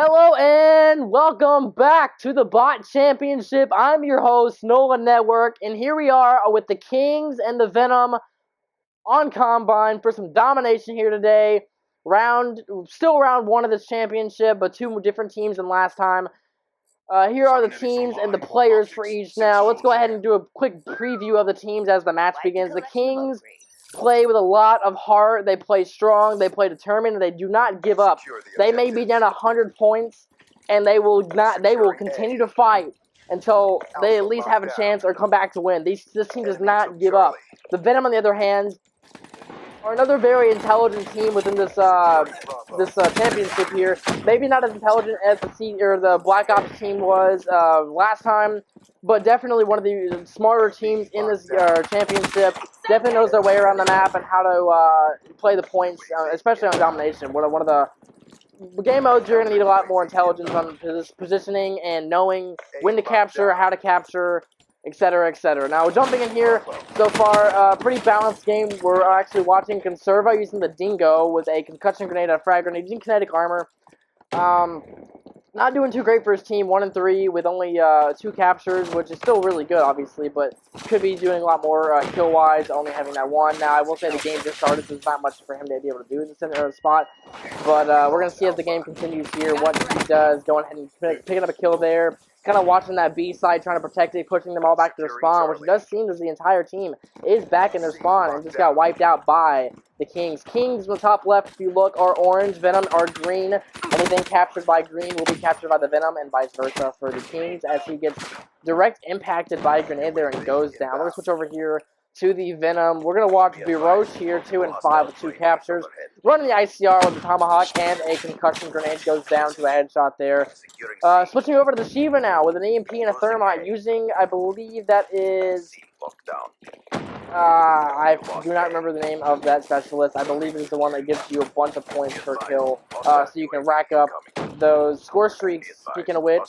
Hello and welcome back to the Bot Championship. I'm your host, NolanNetwork, and here we are with the Kings and the Venom on Combine for some domination here today. Still round one of this championship, but two different teams than last time. Here are the teams and the players for each now. Let's go ahead and do a quick preview of the teams as the match begins. The Kings play with a lot of heart. They play strong. They play determined. And they do not give up. They may be down 100 points, and they will not. They will continue to fight until they at least have a chance or come back to win. This team does not give up. The Venom, on the other hand, are another very intelligent team within this championship here. Maybe not as intelligent as the Black Ops team was last time, but definitely one of the smarter teams in this championship. Definitely knows their way around the map and how to play the points, especially on domination. One of the game modes, you're going to need a lot more intelligence on positioning and knowing when to capture, how to capture, etc., etc. Now, jumping in here, so far, pretty balanced game. We're actually watching Conserva using the Dingo with a concussion grenade, a frag grenade, using kinetic armor. Not doing too great for his team, 1-3 with only 2 captures, which is still really good, obviously, but could be doing a lot more kill-wise, only having that one. Now, I will say the game just started, so there's not much for him to be able to do in the center of the spot, but we're going to see as the game continues here what he does, going ahead and picking up a kill there. Kind of watching that B side, trying to protect it, pushing them all back to their spawn, which does seem as the entire team is back in their spawn and just got wiped out by the Kings. Kings on the top left, if you look, are orange, Venom are green. Anything captured by green will be captured by the Venom, and vice versa for the Kings as he gets direct impacted by a grenade there and goes down. We're going to switch over here to the Venom. We're going to watch Birosh here, 2 and 5 with 2 captures. Running the ICR with the Tomahawk and a concussion grenade goes down to a headshot there. Switching over to the Shiva now with an EMP and a Thermite using, I believe that is... I do not remember the name of that specialist. I believe it's the one that gives you a bunch of points per kill, so you can rack up those score streaks. Speaking of which,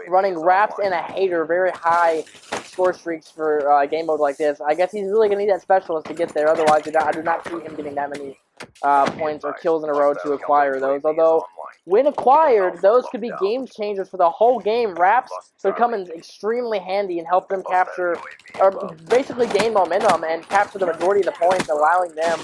running Raps and a Hater, very high score streaks for a game mode like this. I guess he's really going to need that specialist to get there, otherwise I do not see him getting that many points or kills in a row to acquire those, although when acquired, those could be game changers for the whole game. Raps would come in extremely handy and help them capture, or basically gain momentum and capture the majority of the points, allowing them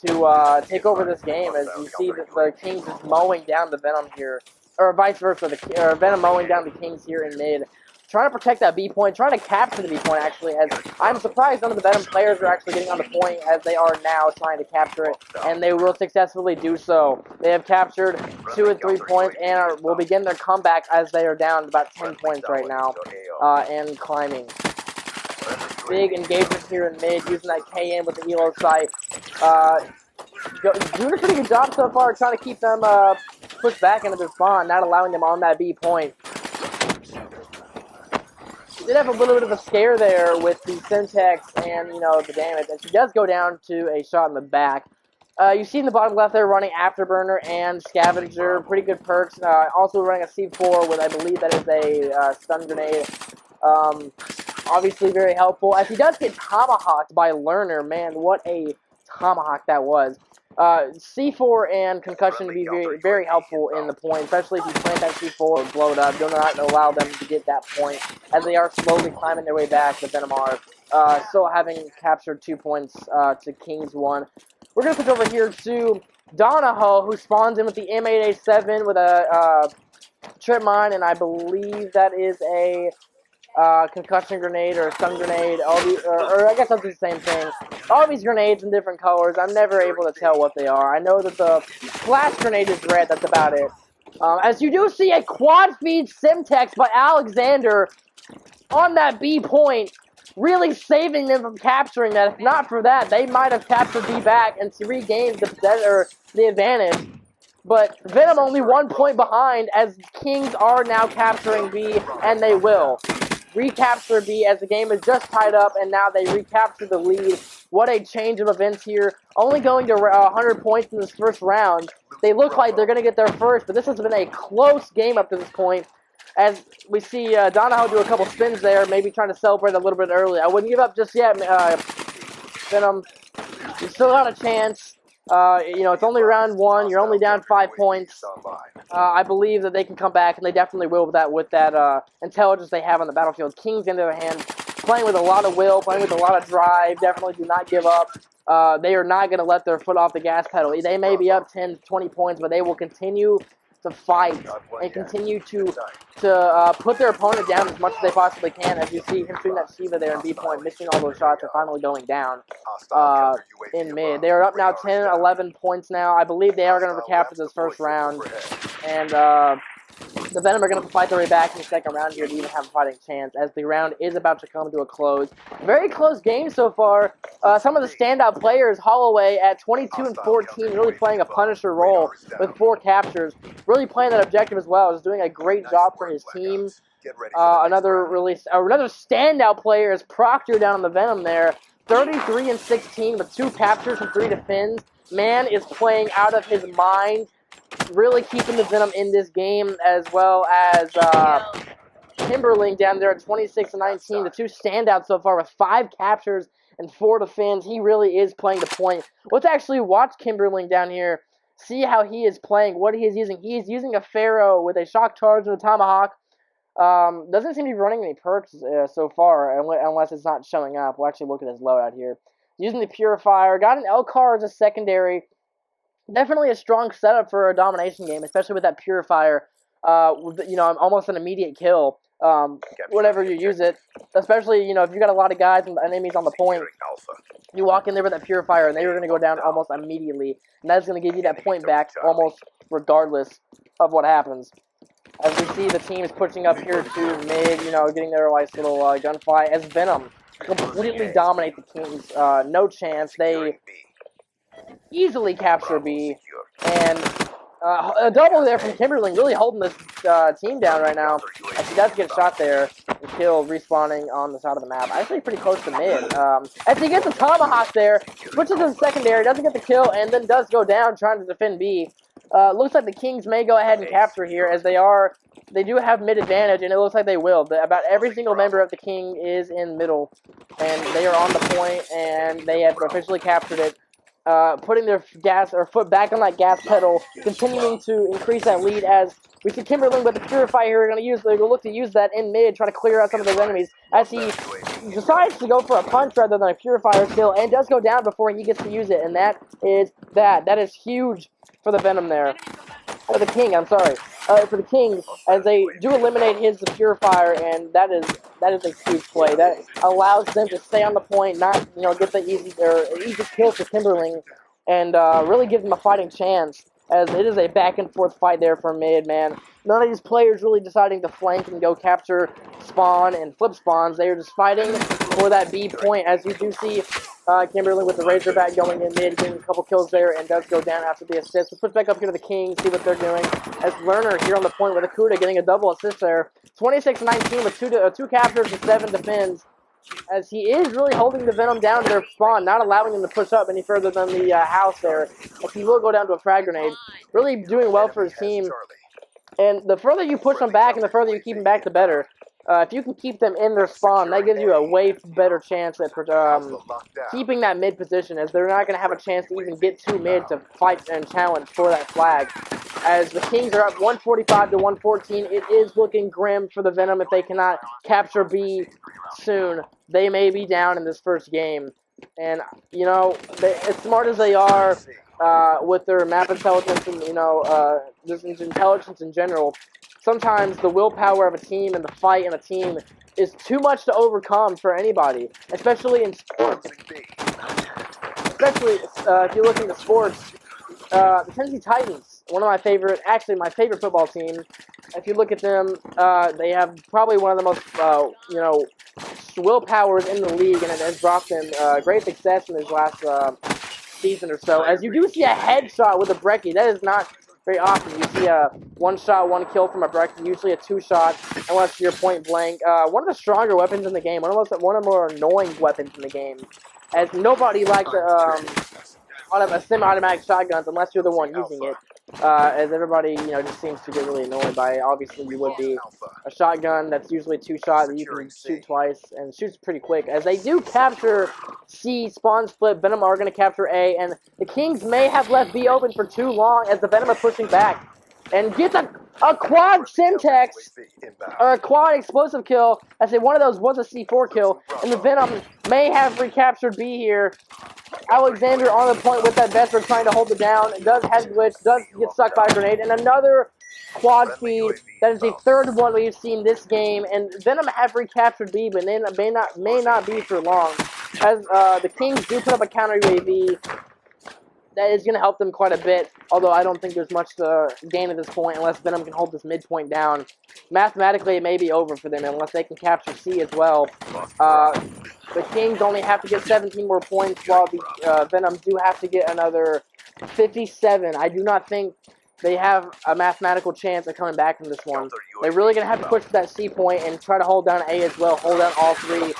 to take over this game, as you see that the Kings is mowing down the Venom here, or vice versa, the Venom mowing down the Kings here in mid. Trying to protect that B point, trying to capture the B point actually, as I'm surprised none of the Venom players are actually getting on the point as they are now trying to capture it, and they will successfully do so. They have captured 2 and 3 points and will begin their comeback as they are down about 10 points right now, and climbing. Big engagement here in mid, using that KN with the Elo sight. Doing a pretty good job so far, trying to keep them pushed back into their spawn, not allowing them on that B point. Did have a little bit of a scare there with the Syntax and, the damage, and she does go down to a shot in the back. You see in the bottom left there running Afterburner and Scavenger, pretty good perks. Also running a C4 with, I believe that is a stun grenade. Obviously very helpful, as he does get tomahawked by Learner. Man, what a tomahawk that was. C4 and concussion to be very, very helpful in the point, especially if you plant that C4 or blow it up. Do not allow them to get that point, as they are slowly climbing their way back. The Venom are still having captured 2 points to Kings 1. We're going to switch over here to Donahoe, who spawns in with the M8A7 with a trip mine, and I believe that is a concussion grenade or a stun grenade, or I guess that's the same thing. All these grenades in different colors, I'm never able to tell what they are. I know that the flash grenade is red, that's about it. As you do see a quad feed Simtex by Alexander on that B point, really saving them from capturing that. If not for that, they might have captured B back and regained the advantage. But Venom only 1 point behind, as Kings are now capturing B, and they will recapture B as the game is just tied up, and now they recapture the lead. What a change of events here. Only going to 100 points in this first round. They look like they're going to get there first, but this has been a close game up to this point. As we see Donahoe do a couple spins there, maybe trying to celebrate a little bit early. I wouldn't give up just yet, Venom. You still got a chance. You know, it's only round 1. You're only down 5 points. I believe that they can come back, and they definitely will with that intelligence they have on the battlefield. Kings, on the other hand, playing with a lot of will, playing with a lot of drive, definitely do not give up. They are not going to let their foot off the gas pedal. They may be up 10, 20 points, but they will continue to fight and continue to put their opponent down as much as they possibly can. As you see him shooting that Shiva there in B point, missing all those shots and finally going down in mid. They are up now 10, 11 points now. I believe they are going to recapture this first round. And the Venom are going to fight their way back in the second round here to even have a fighting chance, as the round is about to come to a close. Very close game so far. Some of the standout players, Holloway at 22 and 14, really playing a Punisher role with 4 captures. Really playing that objective as well. Is doing a great job for his team. Another standout player is Proctor down on the Venom there. 33 and 16 with 2 captures and 3 defends. Man is playing out of his mind. Really keeping the Venom in this game, as well as Kimberling down there at 26 and 19. The 2 standouts so far with 5 captures and 4 defends. He really is playing the point. Let's actually watch Kimberling down here, see how he is playing, what he is using. He is using a Pharaoh with a shock charge and a tomahawk. Doesn't seem to be running any perks so far, unless it's not showing up. We'll actually look at his loadout here. Using the Purifier, got an L-car as a secondary. Definitely a strong setup for a domination game, especially with that Purifier. You know, almost an immediate kill whenever you use it. Especially, you know, if you got a lot of guys and enemies on the point, you walk in there with that Purifier and they're going to go down almost immediately. And that's going to give you that point back almost regardless of what happens. As we see, the team is pushing up here to mid, you know, getting their nice little gunfight. As Venom completely dominate the Kings. No chance. They easily capture B, and a double there from Kimberling, really holding this team down right now. As he does get shot there and killed, respawning on the side of the map. Actually pretty close to mid. As he gets a tomahawk there, switches to the secondary, doesn't get the kill, and then does go down trying to defend B. Looks like the Kings may go ahead and capture here, as they do have mid advantage, and it looks like they will. About every single member of the King is in middle, and they are on the point, and they have officially captured it. Putting their foot back on that gas pedal, continuing to increase that lead, as we see Kimberling with the Purifier here. They're going to look to use that in mid, try to clear out some of those enemies, as he decides to go for a punch rather than a Purifier still, and does go down before he gets to use it, and that is huge for the Venom there. Or the King, I'm sorry. For the King, as they do eliminate his Purifier, and that is a huge play. That allows them to stay on the point, not, you know, get the easy kill for Kimberling, and really give them a fighting chance, as it is a back and forth fight there for mid, man. None of these players really deciding to flank and go capture spawn and flip spawns. They are just fighting for that B point, as you do see Kimberling with the Razorback going in mid, getting a couple kills there, and does go down after the assist. We'll switch back up here to the King, see what they're doing. As Lerner here on the point with Akuda getting a double assist there. 26-19 with 2 captures and 7 defends. As he is really holding the Venom down to their spawn, not allowing them to push up any further than the house there. As he will go down to a frag grenade. Really doing well for his team. And the further you push them back and the further you keep them back, the better. If you can keep them in their spawn, that gives you a way better chance at keeping that mid position, as they're not going to have a chance to even get to mid to fight and challenge for that flag. As the Kings are up 145 to 114, it is looking grim for the Venom if they cannot capture B soon. They may be down in this first game. And, you know, as smart as they are with their map intelligence and, you know, just intelligence in general, sometimes the willpower of a team and the fight in a team is too much to overcome for anybody, especially in sports. Especially if you look into sports, the Tennessee Titans, my favorite football team. If you look at them, they have probably one of the most, you know, willpowers in the league, and it has brought them great success in this last season or so. As you do see a headshot with a breckie, that is not very often. You see a 1-shot, 1 kill from a breckie, usually a 2-shot, unless you're point blank. One of the stronger weapons in the game, one of the more annoying weapons in the game, as nobody likes a semi-automatic shotguns unless you're the one using it. as everybody, just seems to get really annoyed by it. Obviously, you would be a shotgun that's usually 2-shot that you can shoot twice and shoots pretty quick. As they do capture C, spawn split, Venom are going to capture A, and the Kings may have left B open for too long as the Venom are pushing back. And gets a quad Syntax, or a quad explosive kill. I say one of those was a C4 kill, and the Venom may have recaptured B here. Alexander on the point with that Vesper trying to hold it down. It does head glitch, does get stuck by a grenade, and another quad feed. That is the third one we've seen this game, and Venom have recaptured B, but they may not be for long. As the Kings do put up a counter UAV, that is going to help them quite a bit, although I don't think there's much to gain at this point unless Venom can hold this midpoint down. Mathematically, it may be over for them unless they can capture C as well. The Kings only have to get 17 more points, while the Venom do have to get another 57. I do not think they have a mathematical chance of coming back from this one. They're really going to have to push to that C point and try to hold down A as well, hold down all three.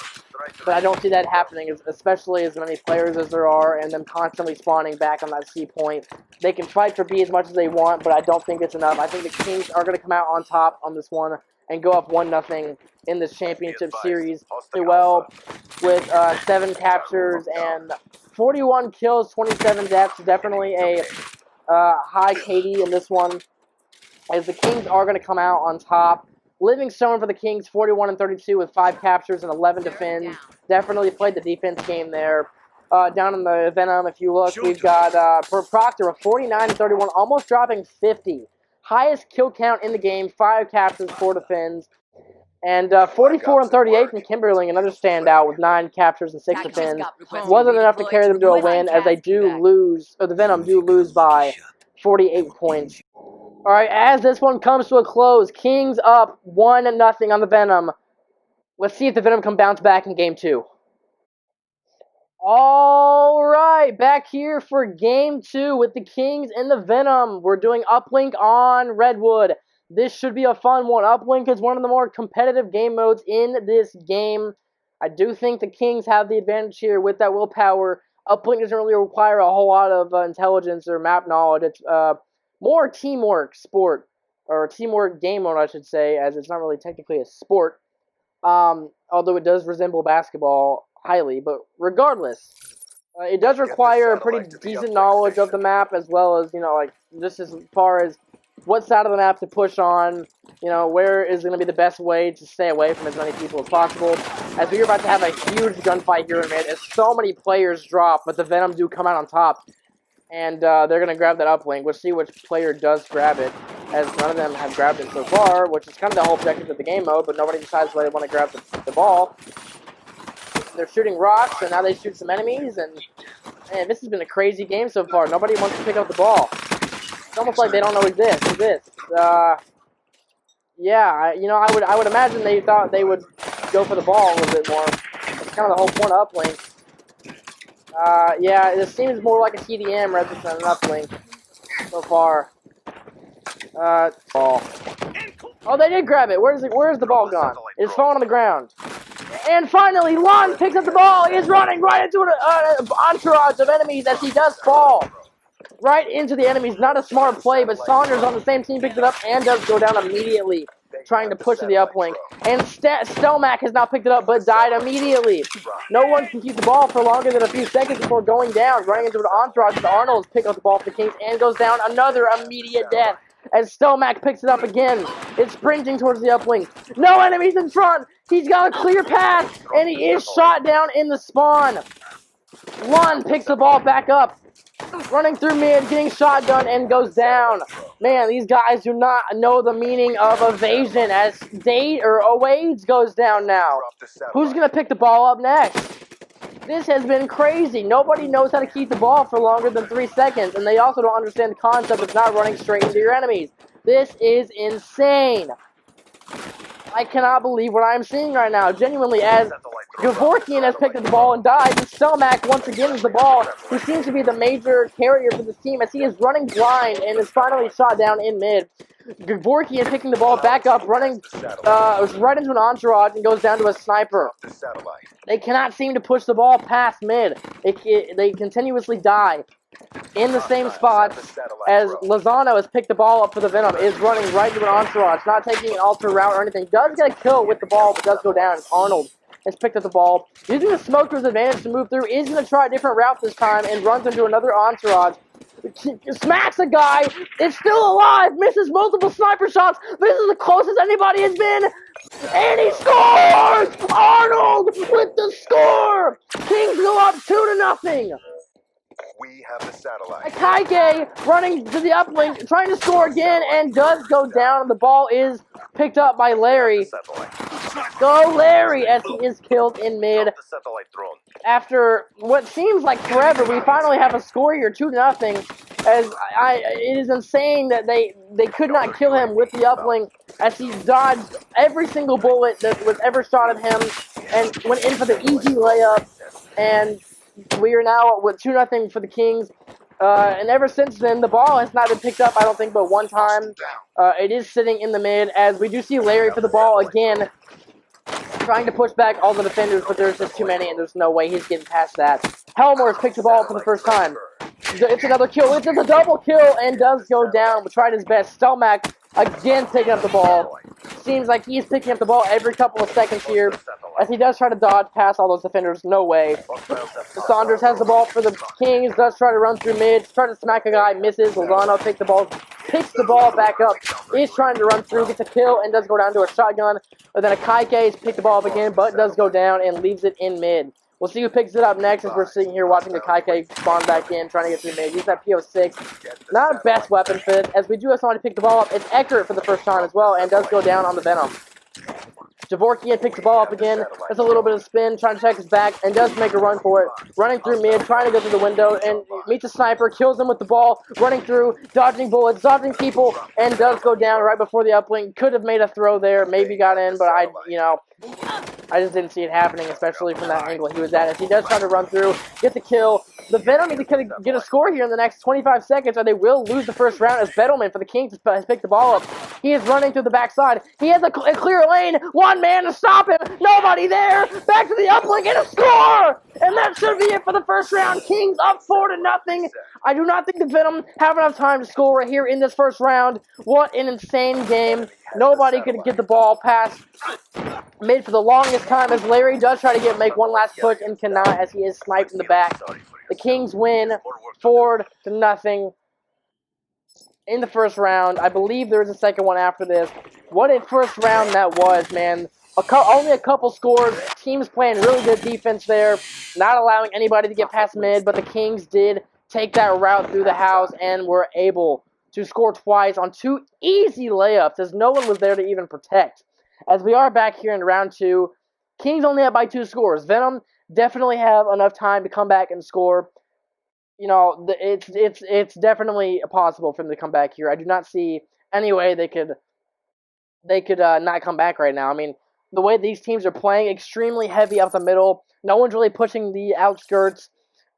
But I don't see that happening, especially as many players as there are, and them constantly spawning back on that C point. They can fight for B as much as they want, but I don't think it's enough. I think the Kings are going to come out on top on this one and go up 1-0 in this championship series. Well, with 7 captures and 41 kills, 27 deaths. Definitely a high KD in this one, as the Kings are going to come out on top. Livingstone for the Kings, 41-32 with 5 captures and 11 defends. Definitely played the defense game there. Down in the Venom, if you look, we've got Proctor of 49-31, almost dropping 50. Highest kill count in the game, 5 captures, 4 defends. And 44-38 from Kimberling, another standout with 9 captures and 6 defends. Wasn't enough to carry them to a win, as they do lose, or the Venom do lose by 48 points. Alright, as this one comes to a close, Kings up 1-0 on the Venom. Let's see if the Venom can bounce back in Game 2. Alright, back here for Game 2 with the Kings and the Venom. We're doing Uplink on Redwood. This should be a fun one. Uplink is one of the more competitive game modes in this game. I do think the Kings have the advantage here with that willpower. Uplink doesn't really require a whole lot of intelligence or map knowledge. It's more teamwork sport, or teamwork game mode, I should say, as it's not really technically a sport. Although it does resemble basketball highly, but regardless, it does require a pretty decent knowledge of the map, as well as, just as far as what side of the map to push on, where is going to be the best way to stay away from as many people as possible. As we're about to have a huge gunfight here in mid, as so many players drop, but the Venom do come out on top. And they're going to grab that uplink. We'll see which player does grab it, as none of them have grabbed it so far, which is kind of the whole objective of the game mode, but nobody decides where they want to grab the ball. They're shooting rocks, and now they shoot some enemies, and man, this has been a crazy game so far. Nobody wants to pick up the ball. It's almost like they don't know exist. Yeah, I would imagine they thought they would go for the ball a little bit more. That's kind of the whole point of uplink. Yeah, it seems more like a CDM rather than an uplink so far. Ball. Oh, they did grab it. Where's the ball gone? It's falling on the ground. And finally, Lon picks up the ball. He is running right into an entourage of enemies as he does fall. Right into the enemies. Not a smart play, but Saunders on the same team picks it up and does go down immediately, trying to push to the uplink. And Stelmack has not picked it up, but died immediately. No one can keep the ball for longer than a few seconds before going down, running into an entourage. The Arnolds pick up the ball for the Kings and goes down. Another immediate death as Stelmack picks it up again. It's sprinting towards the uplink. No enemies in front. He's got a clear path, and he is shot down in the spawn. Lund picks the ball back up, running through mid, getting shotgun, and goes down. Man, these guys do not know the meaning of evasion as Wades goes down now. Who's going to pick the ball up next? This has been crazy. Nobody knows how to keep the ball for longer than 3 seconds, and they also don't understand the concept of not running straight into your enemies. This is insane. I cannot believe what I'm seeing right now. Genuinely, as Gavorkian has picked up the ball and died, and Stelmack once again is the ball. He seems to be the major carrier for this team as he is running blind and is finally shot down in mid. Gavorkian picking the ball back up, running right into an entourage and goes down to a sniper. They cannot seem to push the ball past mid. They continuously die. in the same spots as Lozano has picked the ball up for the Venom, is running right into an entourage, not taking an alter route or anything. Does get a kill with the ball, but does go down. Arnold has picked up the ball, using the smoke to his advantage to move through, is going to try a different route this time, and runs into another entourage. Smacks a guy, is still alive, misses multiple sniper shots. This is the closest anybody has been, and he scores! Arnold with the score! Kings go up 2-0. We have the satellite. Kaike running to the uplink, trying to score again, and does go down. The ball is picked up by Larry. Go Larry, as he is killed in mid. After what seems like forever, we finally have a score here, 2-0. As it is insane that they could not kill him with the uplink, as he dodged every single bullet that was ever shot at him and went in for the easy layup. And we are now with 2-0 for the Kings. And ever since then, the ball has not been picked up, I don't think, but one time. It is sitting in the mid, as we do see Larry for the ball again, trying to push back all the defenders, but there's just too many, and there's no way he's getting past that. Helmer's picked the ball up for the first time. It's another kill. It's a double kill, and does go down, but tried his best. Stelmack again picking up the ball. Seems like he's picking up the ball every couple of seconds here, as he does try to dodge past all those defenders. No way. Saunders has the ball for the Kings, does try to run through mid, try to smack a guy, misses. Lozano picks the ball back up, is trying to run through, gets a kill, and does go down to a shotgun. But then a Kaike has picked the ball up again, but does go down and leaves it in mid. We'll see who picks it up next, as we're sitting here watching the Kaike spawn back in, trying to get through mid. Use that PO6. Not a best weapon fit, as we do have someone to pick the ball up. It's Eckert for the first time as well, and does go down on the Venom. Javorkian picks the ball up again, does a little bit of spin, trying to check his back, and does make a run for it. Running through mid, trying to go through the window, and meets a sniper, kills him with the ball, running through, dodging bullets, dodging people, and does go down right before the uplink. Could have made a throw there, maybe got in, but I just didn't see it happening, especially from that angle he was at. As he does try to run through, get the kill. The Venom need to get a score here in the next 25 seconds, or they will lose the first round, as Bettleman for the Kings has picked the ball up. He is running through the backside. He has a clear lane. One man to stop him. Nobody there. Back to the uplink and a score! And that should be it for the first round. Kings up 4-0. I do not think the Venom have enough time to score right here in this first round. What an insane game. Nobody could get the ball past mid for the longest time, as Larry does try to make one last push and cannot, as he is sniped in the back. The Kings win 4-0 in the first round. I believe there is a second one after this. What a first round that was, man. Only a couple scores. Teams playing really good defense there, not allowing anybody to get past mid, but the Kings did take that route through the house and were able to score twice on 2 easy layups, as no one was there to even protect. As we are back here in round 2, Kings only up by 2 scores. Venom definitely have enough time to come back and score. You know, it's definitely possible for them to come back here. I do not see any way they could not come back right now. I mean, the way these teams are playing, extremely heavy up the middle. No one's really pushing the outskirts.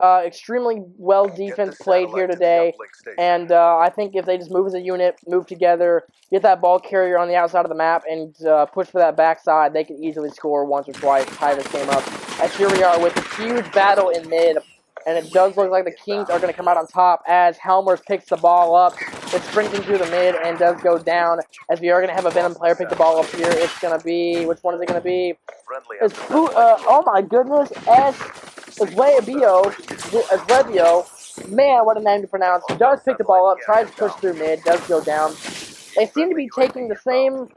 Extremely well defense played here today, and I think if they just move as a unit, move together, get that ball carrier on the outside of the map, and push for that backside, they can easily score once or twice. Tie this game up. As here we are with a huge battle in mid, and it does look like the Kings are going to come out on top, as Helmers picks the ball up. It's sprinting through the mid and does go down, as we are going to have a Venom player pick the ball up here. It's going to be, which one is it going to be? It's oh my goodness, Eswebio. Man, what a name to pronounce. He does pick the ball up, tries to push through mid, does go down. They seem to be taking the same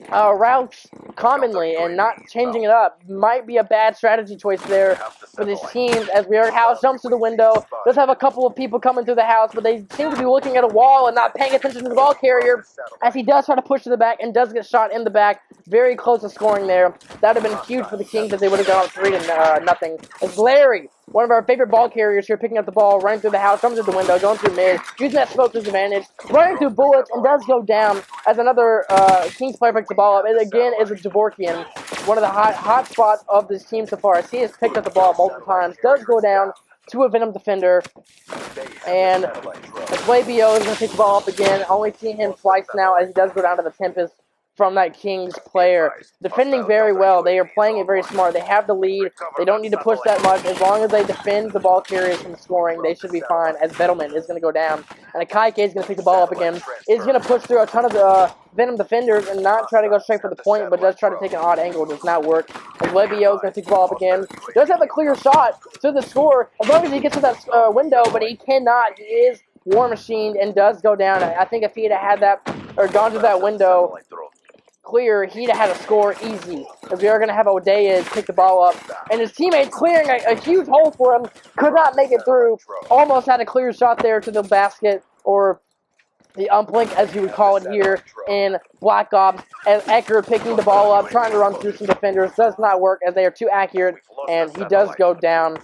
routes commonly and not changing it up. Might be a bad strategy choice there for these teams, as we are house jumps to the window. Does have a couple of people coming through the house, but they seem to be looking at a wall and not paying attention to the ball carrier, as he does try to push to the back and does get shot in the back. Very close to scoring there. That would have been huge for the Kings if they would have gone up 3-0. It's Larry, one of our favorite ball carriers here, picking up the ball, running through the house, comes through the window, going through mid, using that smoke to his advantage, running through bullets, and does go down as another Kings player picks the ball up. And again is a Javorkian, one of the hot spots of this team so far, as he has picked up the ball multiple times, does go down to a Venom defender, and Eswebio is going to pick the ball up again. Only seen him twice now, as he does go down to the Tempest from that Kings player. Defending very well. They are playing it very smart. They have the lead. They don't need to push that much. As long as they defend the ball carriers from scoring, they should be fine, as Venom is going to go down. And Akaike is going to pick the ball up again. Is going to push through a ton of the Venom defenders and not try to go straight for the point, but does try to take an odd angle. Does not work. As Lebio is going to pick the ball up again. Does have a clear shot to the score, as long as he gets to that window, but he cannot. He is War Machined and does go down. I think if he had that, or gone to that window clear, he'd have had a score easy. If we are going to have Odeya pick the ball up, and his teammate clearing a huge hole for him, could not make it through. Almost had a clear shot there to the basket, or the uplink, as you would call it here in Black Ops. And Eckert picking the ball up, trying to run through some defenders. Does not work, as they are too accurate, and he does go down.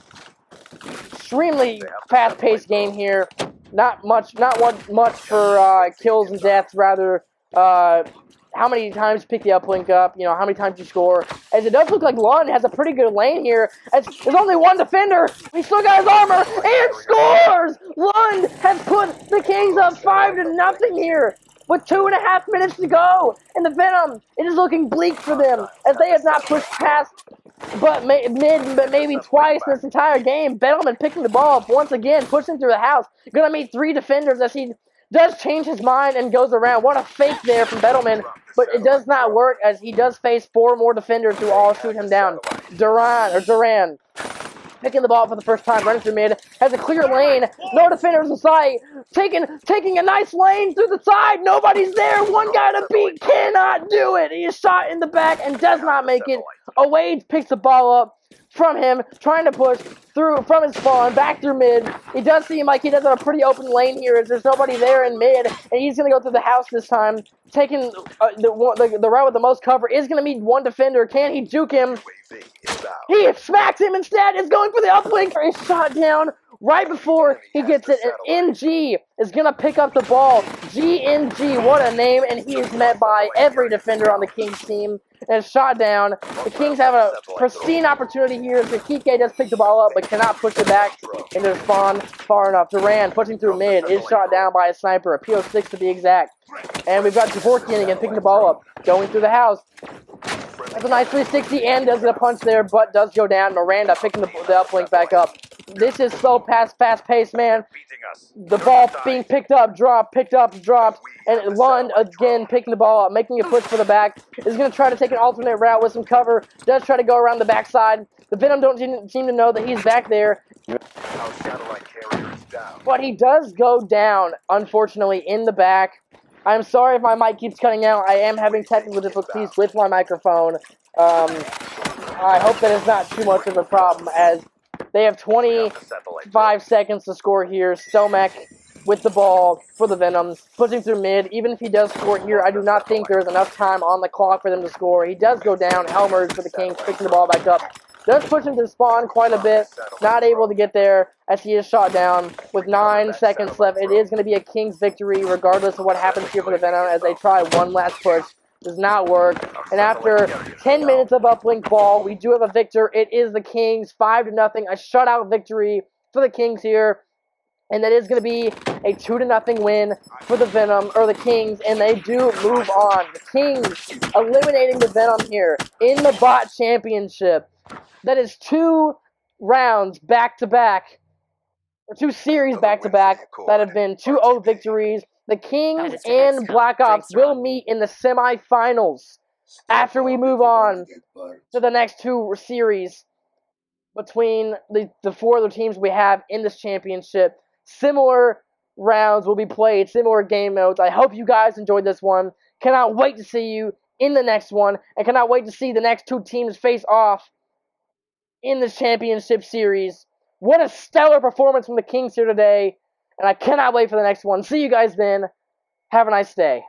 Extremely fast-paced game here. Not much for kills and deaths. Rather, how many times you pick the uplink up, how many times you score. As it does look like Lund has a pretty good lane here. As there's only one defender. He still got his armor and scores! Lund has put the Kings up 5-0 here with 2.5 minutes to go. And the Venom, it is looking bleak for them, as they have not pushed past but maybe twice in this entire game. Venom picking the ball up once again, pushing through the house. Gonna meet 3 defenders as he does change his mind and goes around. What a fake there from Bettleman, but it does not work, as he does face 4 more defenders who all shoot him down. Duran picking the ball for the first time, running through mid, has a clear lane, no defenders in sight, taking a nice lane through the side, nobody's there, one guy to beat, cannot do it. He is shot in the back and does not make it. Awade picks the ball up from him, trying to push through from his spawn, back through mid. It does seem like he does have a pretty open lane here, as there's nobody there in mid, and he's going to go through the house this time, taking the route with the most cover. Is going to meet 1 defender. Can he juke him? He smacks him instead. Is going for the uplink. Is shot down right before he gets it. And NG is going to pick up the ball. GNG, what a name. And he is met by every defender on the Kings team. And is shot down. The Kings have a pristine opportunity here. Kike does pick the ball up, but cannot push it back into the spawn far enough. Duran pushing through mid is shot down by a sniper, a PO6 to be exact. And we've got Dvorkian again picking the ball up, going through the house. That's a nice 360 and does get a punch there, but does go down. Miranda picking the uplink back up. This is so fast-paced, man. The ball being picked up, dropped, and Lund again picking the ball up, making a push for the back. Is going to try to take an alternate route with some cover. Does try to go around the backside. The Venom don't seem to know that he's back there. But he does go down, unfortunately, in the back. I'm sorry if my mic keeps cutting out. I am having technical difficulties with my microphone. I hope that it's not too much of a problem, as they have 25 seconds to score here. Stomek with the ball for the Venom, pushing through mid. Even if he does score here, I do not think there's enough time on the clock for them to score. He does go down. Helmers for the Kings, picking the ball back up. Does push him to spawn quite a bit. Not able to get there, as he is shot down with 9 seconds left. It is going to be a Kings victory, regardless of what happens here for the Venom, as they try one last push. Does not work. And after 10 minutes of uplink ball, we do have a victor. It is the Kings, 5-0. A shutout victory for the Kings here. And that is going to be a 2-0 win for the Venom, or the Kings, and they do move on. The Kings eliminating the Venom here in the Bot Championship. That is 2 rounds back-to-back, or 2 series back-to-back, that have been 2-0 victories. The Kings and Black Ops will meet in the semifinals after we move on to the next 2 series between the 4 other teams we have in this championship. Similar rounds will be played, similar game modes. I hope you guys enjoyed this one. Cannot wait to see you in the next one, and cannot wait to see the next 2 teams face off in this championship series. What a stellar performance from the Kings here today, and I cannot wait for the next one. See you guys then. Have a nice day.